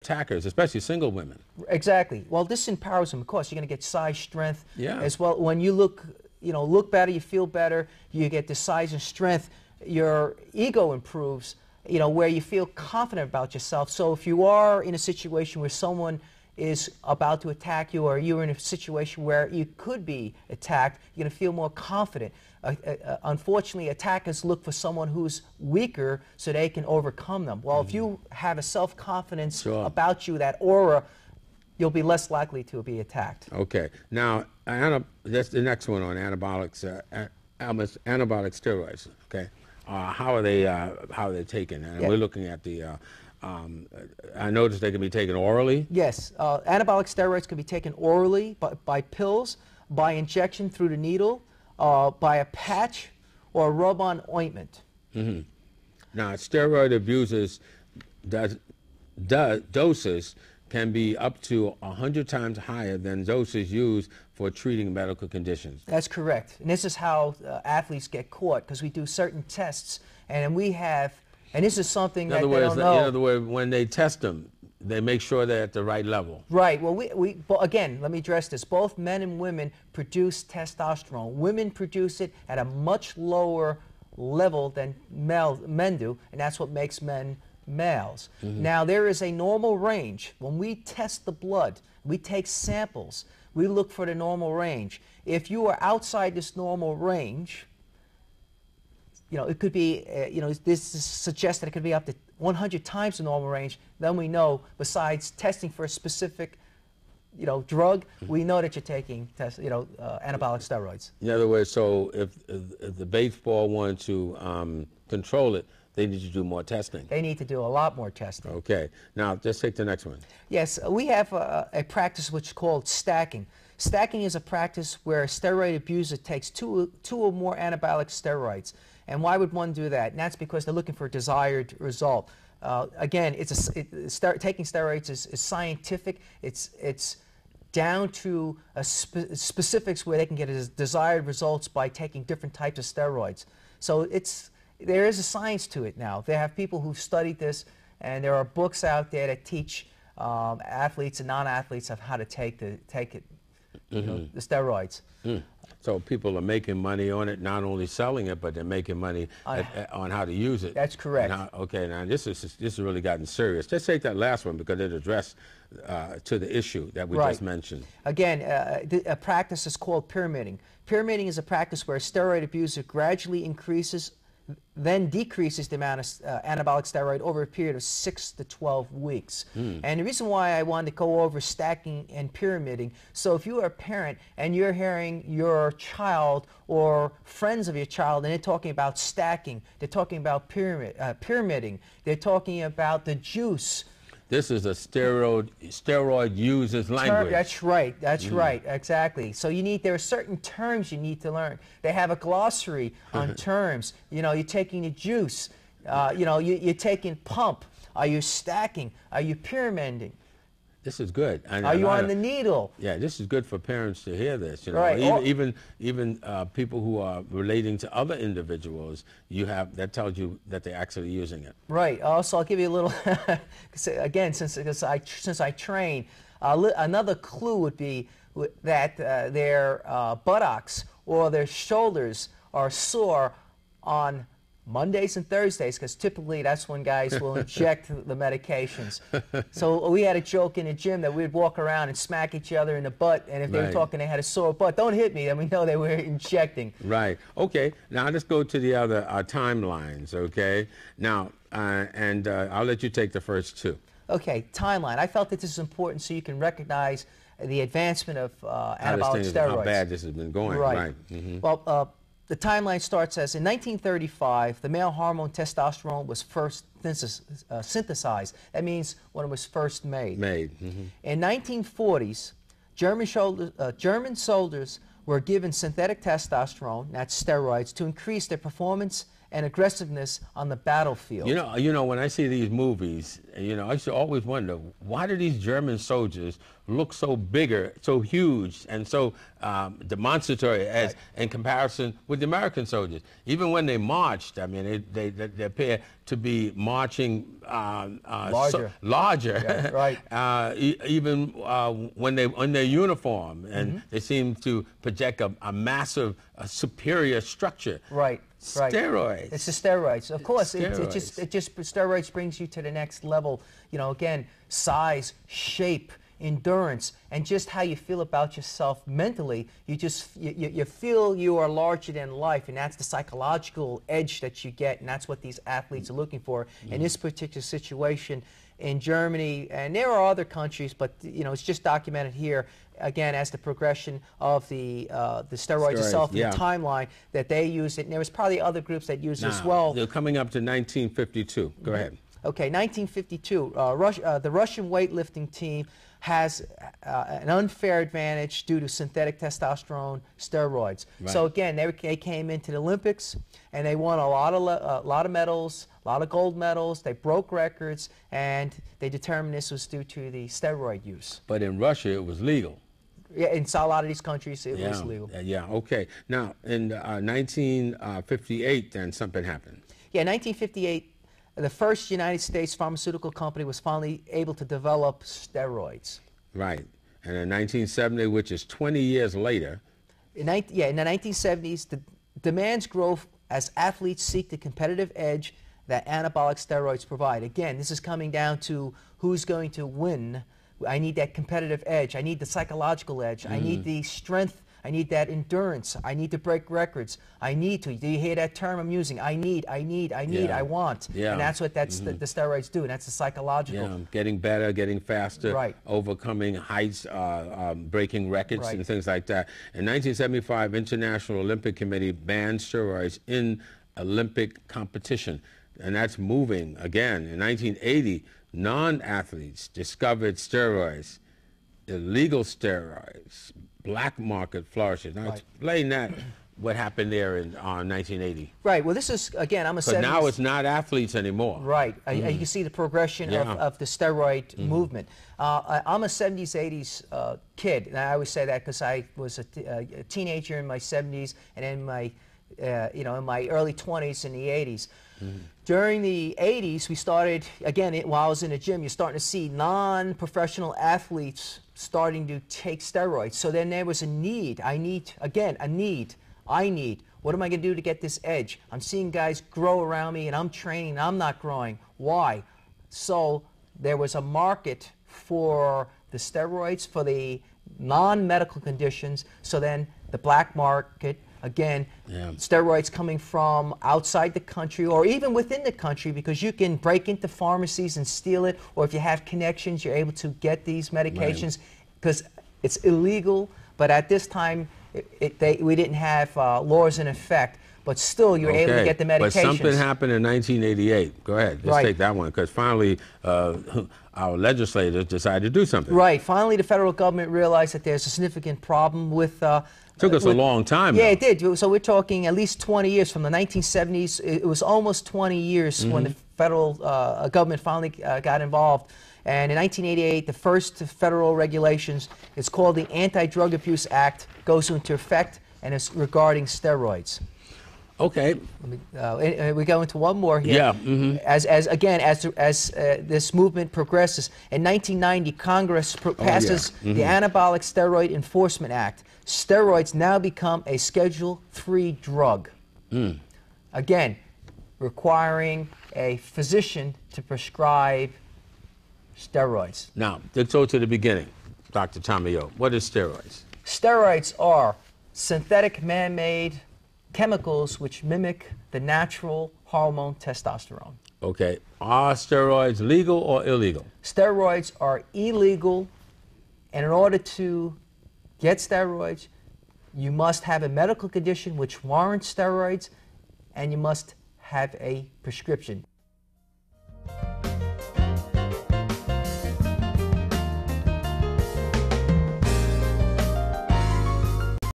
attackers, especially single women. Exactly. Well, this empowers them. Of course, you're going to get size, strength, Yeah. as well. When you look better, you feel better. You get the size and strength. Your ego improves. Where you feel confident about yourself. So if you are in a situation where someone is about to attack you, or you're in a situation where you could be attacked, you're going to feel more confident. Unfortunately, attackers look for someone who's weaker so they can overcome them. Well, if you have a self-confidence about you, that aura, you'll be less likely to be attacked. Okay. Now, that's the next one on anabolics, anabolic steroids. Okay. How are they taken? And we're looking at the. I noticed they can be taken orally. Yes, anabolic steroids can be taken orally by pills, by injection through the needle, by a patch, or rub-on ointment. Mm-hmm. Now, steroid abusers doses can be up to 100 times higher than doses used for treating medical conditions. That's correct. And this is how athletes get caught, because we do certain tests, and we have, and this is something that they don't know. In other words, when they test them, they make sure they're at the right level. Right. Well, again, let me address this. Both men and women produce testosterone. Women produce it at a much lower level than men do, and that's what makes men males. Mm-hmm. Now, there is a normal range. When we test the blood, we take samples, we look for the normal range. If you are outside this normal range, it could be, this suggests that it could be up to 100 times the normal range. Then we know, besides testing for a specific, drug, we know that you're taking anabolic steroids. In other words, so if the baseball wanted to control it, they need to do more testing. They need to do a lot more testing. Okay. Now, just take the next one. Yes, we have a practice which is called stacking. Stacking is a practice where a steroid abuser takes two or more anabolic steroids. And why would one do that? And that's because they're looking for a desired result. Again, taking steroids is scientific. It's down to specifics where they can get desired results by taking different types of steroids. So there is a science to it now. They have people who've studied this, and there are books out there that teach athletes and non-athletes of how to take it, the steroids. Mm. So people are making money on it, not only selling it, but they're making money on how to use it. That's correct. Okay, now this has really gotten serious. Let's take that last one because it addressed to the issue that we just mentioned. Again, a practice is called pyramiding. Pyramiding is a practice where a steroid abuser gradually increases, then decreases the amount of anabolic steroid over a period of 6 to 12 weeks. Mm. And the reason why I wanted to go over stacking and pyramiding, so if you are a parent and you're hearing your child or friends of your child and they're talking about stacking, they're talking about pyramiding, they're talking about the juice. This is a steroid user's language. That's right. That's right. Exactly. So there are certain terms you need to learn. They have a glossary on terms. You're taking the juice. You're taking pump. Are you stacking? Are you pyramiding? This is good. Are you on the needle? Yeah, this is good for parents to hear this. Right. Even people who are relating to other individuals, that tells you that they're actually using it. Right. Also, I'll give you a little. Again, since I train, another clue would be that their buttocks or their shoulders are sore on Mondays and Thursdays, because typically that's when guys will inject the medications. So we had a joke in the gym that we'd walk around and smack each other in the butt, and if they were talking they had a sore butt, don't hit me, then we know they were injecting. Right. Okay. Now let's go to the other timelines, okay? Now, I'll let you take the first two. Okay, timeline. I felt that this is important so you can recognize the advancement of anabolic steroids. How bad this has been going. Right. Mm-hmm. Well, the timeline starts as in 1935, the male hormone testosterone was first synthesized. That means when it was first made. Mm-hmm. In 1940s, German soldiers were given synthetic testosterone, that's steroids, to increase their performance and aggressiveness on the battlefield. You know, when I see these movies, I used to always wonder, why do these German soldiers look so bigger, so huge, and so demonstratory as in comparison with the American soldiers? Even when they marched, I mean, they appear to be marching larger. Larger. Yeah, even when they in their uniform, and they seem to project a massive, superior structure. Right. Steroids. It's the steroids. Of course, Steroids. it just steroids brings you to the next level. Again, size, shape, endurance, and just how you feel about yourself mentally. You feel you are larger than life, and that's the psychological edge that you get, and that's what these athletes are looking for. In this particular situation in Germany, and there are other countries, but it's just documented here again as the progression of the steroids itself, yeah. the timeline that they use it, and there was probably other groups that use it as well. They're coming up to 1952. Go ahead. Okay, 1952. The Russian weightlifting team has an unfair advantage due to synthetic testosterone steroids. Right. So again, they came into the Olympics and they won a lot of medals, a lot of gold medals. They broke records, and they determined this was due to the steroid use. But in Russia, it was legal. Yeah, in a lot of these countries, it was legal. Yeah. Okay. Now, in 1958, then something happened. Yeah, 1958. The first United States pharmaceutical company was finally able to develop steroids. Right. And in 1970, which is 20 years later. In the 1970s, the demands grow as athletes seek the competitive edge that anabolic steroids provide. Again, this is coming down to who's going to win. I need that competitive edge. I need the psychological edge. I need the strength. I need that endurance. I need to break records. I need to. Do you hear that term I'm using? I need, I want. Yeah. And that's what the steroids do, and that's the psychological. Yeah, getting better, getting faster, Right. overcoming heights, breaking records Right. and things like that. In 1975, International Olympic Committee banned steroids in Olympic competition. And that's moving again. In 1980, non-athletes discovered steroids, illegal steroids, black market flourishes. Now explain that, what happened there in 1980. Right. Well, this is, again, I'm a 70s. But now it's not athletes anymore. Right. You can see the progression of the steroid movement. I'm a 70s, 80s kid, and I always say that because I was a teenager in my 70s, and in my, in my early 20s in the 80s. During the 80s, we started, again, while I was in the gym, you're starting to see non-professional athletes starting to take steroids. So then there was a need. I need. What am I going to do to get this edge? I'm seeing guys grow around me, and I'm training, and I'm not growing. Why? So there was a market for the steroids, for the non-medical conditions. So then the black market, again, steroids coming from outside the country or even within the country, because you can break into pharmacies and steal it, or if you have connections, you're able to get these medications because it's illegal. But at this time, we didn't have laws in effect, but still you're able to get the medications. But something happened in 1988. Go ahead, let's take that one, because finally our legislators decided to do something. Right. Finally, the federal government realized that there's a significant problem with took us a long time. Yeah, it did. So we're talking at least 20 years. From the 1970s, it was almost 20 years when the federal government finally got involved. And in 1988, the first federal regulations, it's called the Anti-Drug Abuse Act, goes into effect, and it's regarding steroids. Okay. We go into one more here. Yeah. As this movement progresses, in 1990, Congress passes the Anabolic Steroid Enforcement Act. Steroids now become a Schedule III drug. Again, requiring a physician to prescribe steroids. Now, let's go to the beginning, Dr. Tamayo. What is steroids? Steroids are synthetic man-made chemicals which mimic the natural hormone testosterone. Okay. Are steroids legal or illegal? Steroids are illegal, and in order to get steroids, you must have a medical condition which warrants steroids, and you must have a prescription.